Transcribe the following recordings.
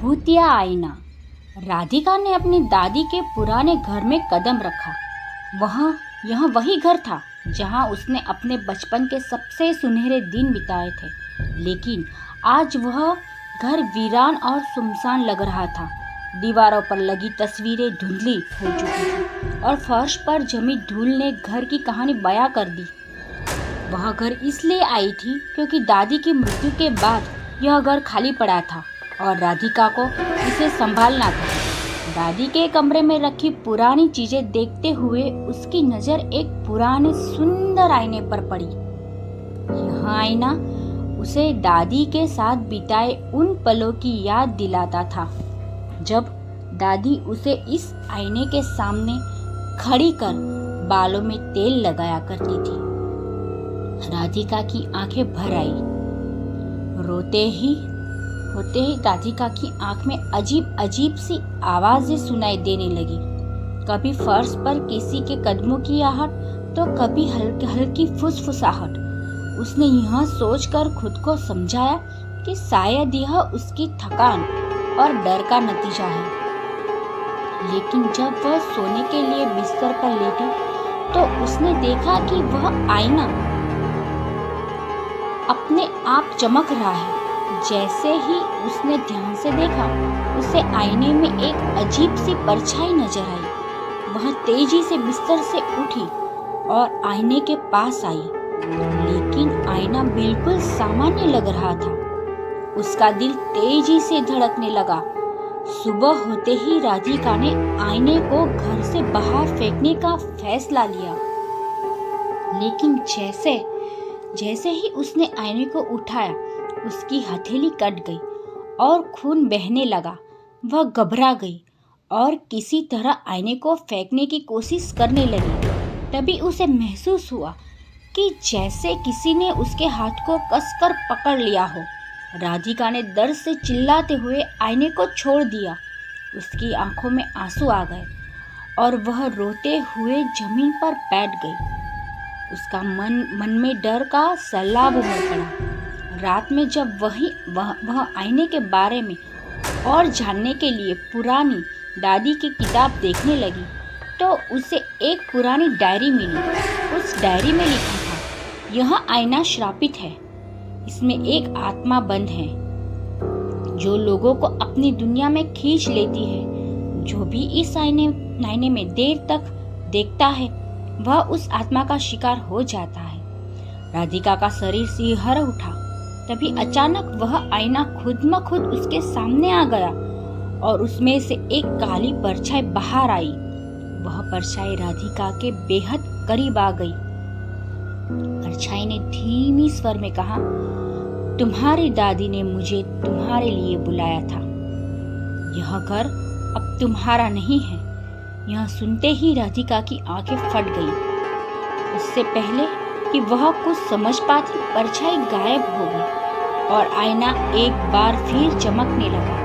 भूतिया आईना। राधिका ने अपनी दादी के पुराने घर में कदम रखा। यह वही घर था जहां उसने अपने बचपन के सबसे सुनहरे दिन बिताए थे, लेकिन आज वह घर वीरान और सुनसान लग रहा था। दीवारों पर लगी तस्वीरें धुंधली हो चुकी थी और फर्श पर जमी धूल ने घर की कहानी बयां कर दी। वह घर इसलिए आई थी क्योंकि दादी की मृत्यु के बाद यह घर खाली पड़ा था और राधिका को इसे संभालना था। दादी के कमरे में रखी पुरानी चीजें देखते हुए उसकी नजर एक पुराने सुंदर आईने पर पड़ी। यह आईना उसे दादी के साथ बिताए उन पलों की याद दिलाता था, जब दादी उसे इस आईने के सामने खड़ी कर बालों में तेल लगाया करती थी। राधिका की आंखें भर आई। होते ही राधिका की आंख में अजीब अजीब सी आवाजें सुनाई देने लगी। कभी फर्श पर किसी के कदमों की आहट, तो कभी हल्की हल्की फुसफुसाहट। उसने यह सोचकर खुद को समझाया कि शायद यह उसकी थकान और डर का नतीजा है। लेकिन जब वह सोने के लिए बिस्तर पर लेटी तो उसने देखा कि वह आईना अपने आप चमक रहा है। जैसे ही उसने ध्यान से देखा, उसे आईने में एक अजीब सी परछाई नजर आई। वह तेजी से बिस्तर से उठी और आईने के पास आई, लेकिन आईना बिल्कुल सामान्य लग रहा था। उसका दिल तेजी से धड़कने लगा। सुबह होते ही राधिका ने आईने को घर से बाहर फेंकने का फैसला लिया, लेकिन जैसे ही उसने आईने को उठाया, उसकी हथेली कट गई और खून बहने लगा। वह घबरा गई और किसी तरह आईने को फेंकने की कोशिश करने लगी। तभी उसे महसूस हुआ कि जैसे किसी ने उसके हाथ को कसकर पकड़ लिया हो। राधिका ने दर्द से चिल्लाते हुए आईने को छोड़ दिया। उसकी आंखों में आंसू आ गए और वह रोते हुए जमीन पर बैठ गई। उसका मन में डर का सैलाब उमड़ पड़ा। रात में जब वह आईने के बारे में और जानने के लिए पुरानी दादी की किताब देखने लगी, तो उसे एक पुरानी डायरी मिली। उस डायरी में लिखा था, यह आईना श्रापित है। इसमें एक आत्मा बंद है जो लोगों को अपनी दुनिया में खींच लेती है। जो भी इस आईने में देर तक देखता है, वह उस आत्मा का शिकार हो जाता है। राधिका का शरीर सिहर उठा। तभी अचानक वह आईना खुद म खुद उसके सामने आ गया और उसमें से एक काली परछाई बाहर आई। वह परछाई राधिका के बेहद करीब आ गई। परछाई ने धीमी स्वर में कहा, तुम्हारी दादी ने मुझे तुम्हारे लिए बुलाया था। यह घर अब तुम्हारा नहीं है। यह सुनते ही राधिका की आंखें फट गईं। उससे पहले कि वह कुछ समझ पाती, परछाई गायब हो गई और आईना एक बार फिर चमकने लगा।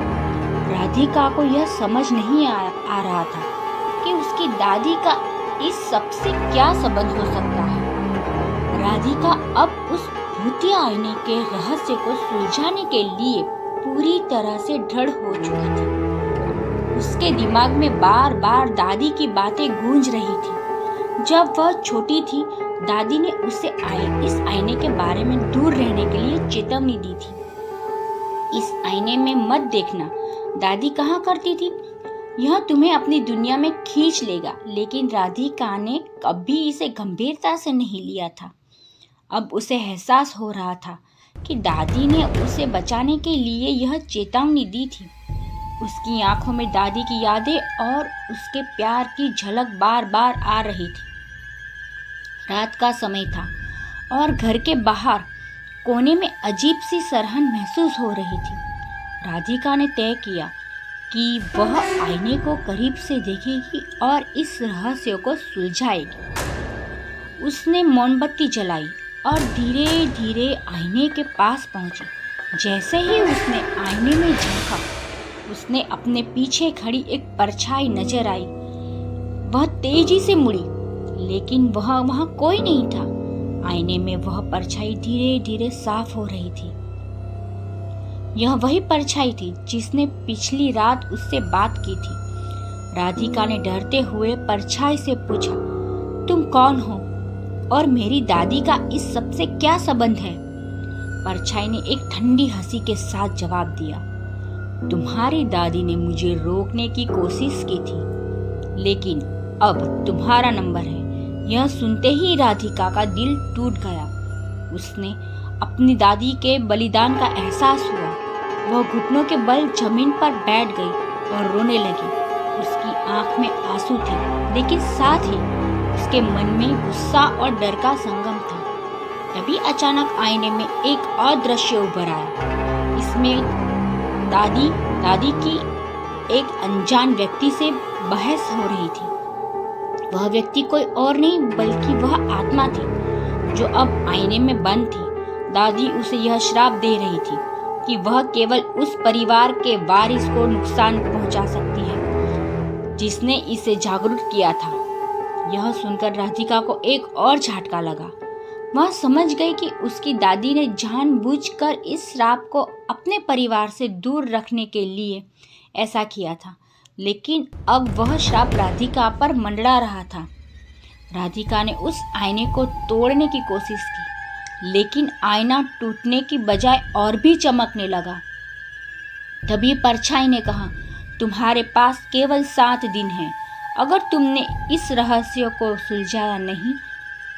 राधिका को यह समझ नहीं आ रहा था कि उसकी दादी का इस सबसे क्या संबंध हो सकता है। राधिका अब उस भूतिया आईने के रहस्य को सुलझाने के लिए पूरी तरह से दृढ़ हो चुकी थी। उसके दिमाग में बार बार दादी की बातें गूंज रही थी। जब वह छोटी थी, दादी ने उसे इस आईने के बारे में दूर रहने के लिए चेतावनी दी थी। इस आईने में मत देखना, दादी कहा करती थी। यह तुम्हें अपनी दुनिया में खींच लेगा। लेकिन राधिका ने कभी इसे गंभीरता से नहीं लिया था। अब उसे एहसास हो रहा था कि दादी ने उसे बचाने के लिए यह चेतावनी दी थी। उसकी आंखों में दादी की यादें और उसके प्यार की झलक बार बार आ रही थी। रात का समय था और घर के बाहर कोने में अजीब सी सरहन महसूस हो रही थी। राधिका ने तय किया कि वह आईने को करीब से देखेगी और इस रहस्य को सुलझाएगी। उसने मोमबत्ती जलाई और धीरे धीरे आईने के पास पहुंची। जैसे ही उसने आईने में झांका, उसने अपने पीछे खड़ी एक परछाई नजर आई। वह तेजी से मुड़ी, लेकिन वहां कोई नहीं था। आईने में वह परछाई धीरे धीरे साफ हो रही थी। यह वही परछाई थी जिसने पिछली रात उससे बात की थी। राधिका ने डरते हुए परछाई से पूछा, तुम कौन हो और मेरी दादी का इस सब से क्या संबंध है? परछाई ने एक ठंडी हंसी के साथ जवाब दिया, तुम्हारी दादी ने मुझे रोकने की कोशिश की थी, लेकिन अब तुम्हारा नंबर है। यह सुनते ही राधिका का दिल टूट गया। उसने अपनी दादी के बलिदान का एहसास हुआ। वह घुटनों के बल जमीन पर बैठ गई और रोने लगी। उसकी आंख में आंसू थे, लेकिन साथ ही उसके मन में गुस्सा और डर का संगम था। तभी अचानक आईने में एक और दृश्य उभर आया। इसमें दादी की एक अनजान व्यक्ति से बहस हो रही थी। वह व्यक्ति कोई और नहीं बल्कि वह आत्मा थी जो अब आईने में बंद थी। दादी उसे यह श्राप दे रही थी कि वह केवल उस परिवार के वारिस को नुकसान पहुंचा सकती है जिसने इसे जागरूक किया था। यह सुनकर राधिका को एक और झटका लगा। वह समझ गई कि उसकी दादी ने जानबूझकर इस श्राप को अपने परिवार से दूर रखने के लिए ऐसा किया था, लेकिन अब वह श्राप राधिका पर मंडरा रहा था। राधिका ने उस आईने को तोड़ने की कोशिश की, लेकिन आईना टूटने की बजाय और भी चमकने लगा। तभी परछाई ने कहा, तुम्हारे पास केवल 7 दिन हैं। अगर तुमने इस रहस्य को सुलझाया नहीं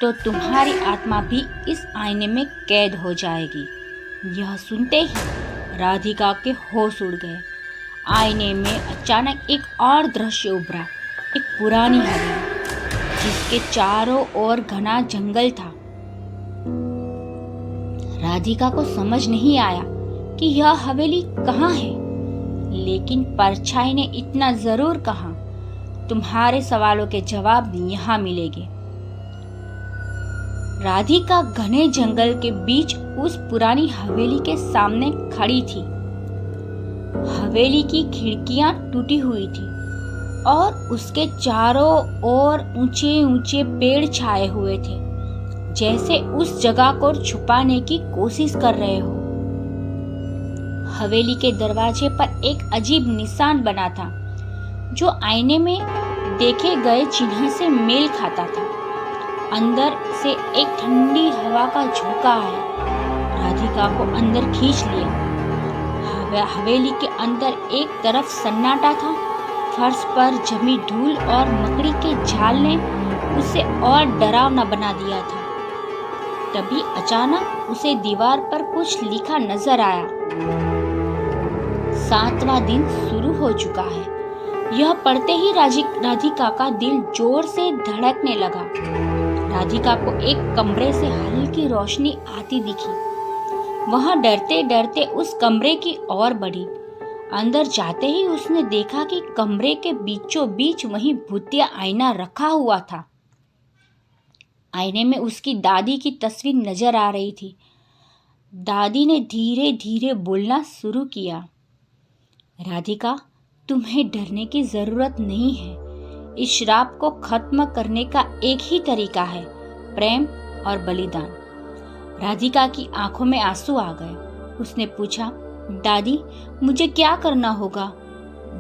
तो तुम्हारी आत्मा भी इस आईने में कैद हो जाएगी। यह सुनते ही राधिका के होश उड़ गए। आईने में अचानक एक और दृश्य उभरा। एक पुरानी हवेली जिसके चारों ओर घना जंगल था। राधिका को समझ नहीं आया कि यह हवेली कहाँ है, लेकिन परछाई ने इतना जरूर कहा, तुम्हारे सवालों के जवाब यहाँ मिलेंगे। राधिका घने जंगल के बीच उस पुरानी हवेली के सामने खड़ी थी। हवेली की खिड़कियां टूटी हुई थी और उसके चारों ओर ऊंचे ऊंचे पेड़ छाए हुए थे, जैसे उस जगह को छुपाने की कोशिश कर रहे हो। हवेली के दरवाजे पर एक अजीब निशान बना था जो आईने में देखे गए चिन्ह से मेल खाता था। अंदर से एक ठंडी हवा का झोंका आया, राधिका को अंदर खींच लिया। हवेली के अंदर एक तरफ सन्नाटा था। फर्श पर जमी धूल और मकड़ी के झाल ने उसे और डरावना बना दिया था। तभी अचानक उसे दीवार पर कुछ लिखा नजर आया। 7वां दिन शुरू हो चुका है। यह पढ़ते ही राधिका का दिल जोर से धड़कने लगा। राधिका को एक कमरे से हल्की रोशनी आती दिखी। वह डरते डरते उस कमरे की ओर बढ़ी। अंदर जाते ही उसने देखा कि कमरे के बीचों बीच वहीं भूतिया आईना रखा हुआ था। आईने में उसकी दादी की तस्वीर नजर आ रही थी। दादी ने धीरे धीरे बोलना शुरू किया, राधिका, तुम्हें डरने की जरूरत नहीं है। इस श्राप को खत्म करने का एक ही तरीका है, प्रेम और बलिदान। राधिका की आंखों में आंसू आ गए। उसने पूछा, दादी, मुझे क्या करना होगा?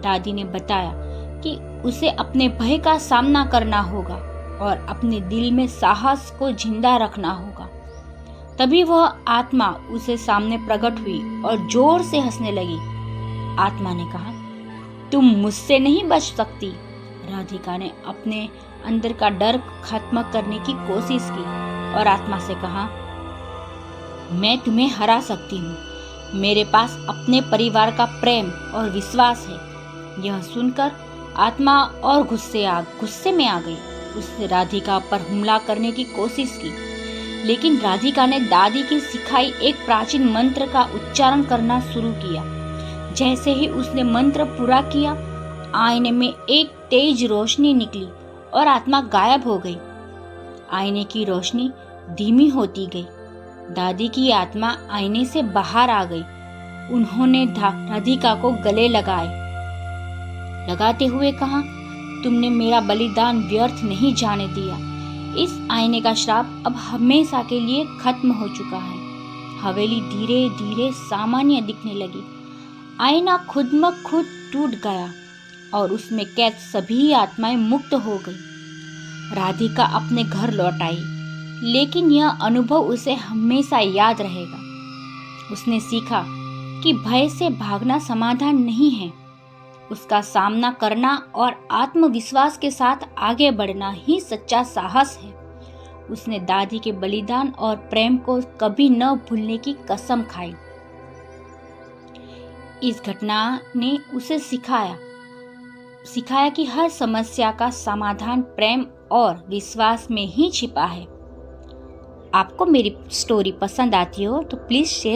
दादी ने बताया कि उसे अपने भय का सामना करना होगा और अपने दिल में साहस को जिंदा रखना होगा। तभी वह आत्मा उसे सामने प्रकट हुई और जोर से हंसने लगी। आत्मा ने कहा, तुम मुझसे नहीं बच सकती। राधिका ने अपने अंदर का डर खत्म करने की कोशिश की और आत्मा से कहा, मैं तुम्हें हरा सकती हूँ। मेरे पास अपने परिवार का प्रेम और विश्वास है। यह सुनकर आत्मा और गुस्से में आ गई। उसने राधिका पर हमला करने की कोशिश की, लेकिन राधिका ने दादी की सिखाई एक प्राचीन मंत्र का उच्चारण करना शुरू किया। जैसे ही उसने मंत्र पूरा किया, आईने में एक तेज रोशनी निकली और आत्मा गायब हो गई। आईने की रोशनी धीमी होती गई। दादी की आत्मा आईने से बाहर आ गई। उन्होंने राधिका को गले लगाते हुए कहा, तुमने मेरा बलिदान व्यर्थ नहीं जाने दिया। इस आईने का श्राप अब हमेशा के लिए खत्म हो चुका है। हवेली धीरे धीरे सामान्य दिखने लगी। आईना खुद ब खुद टूट गया और उसमें कैद सभी आत्माएं मुक्त हो गई। राधिका अपने घर लौट आई, लेकिन यह अनुभव उसे हमेशा याद रहेगा। उसने सीखा कि भय से भागना समाधान नहीं है, उसका सामना करना और आत्मविश्वास के साथ आगे बढ़ना ही सच्चा साहस है। उसने दादी के बलिदान और प्रेम को कभी न भूलने की कसम खाई। इस घटना ने उसे सिखाया कि हर समस्या का समाधान प्रेम और विश्वास में ही छिपा है। आपको मेरी स्टोरी पसंद आती हो तो प्लीज शेयर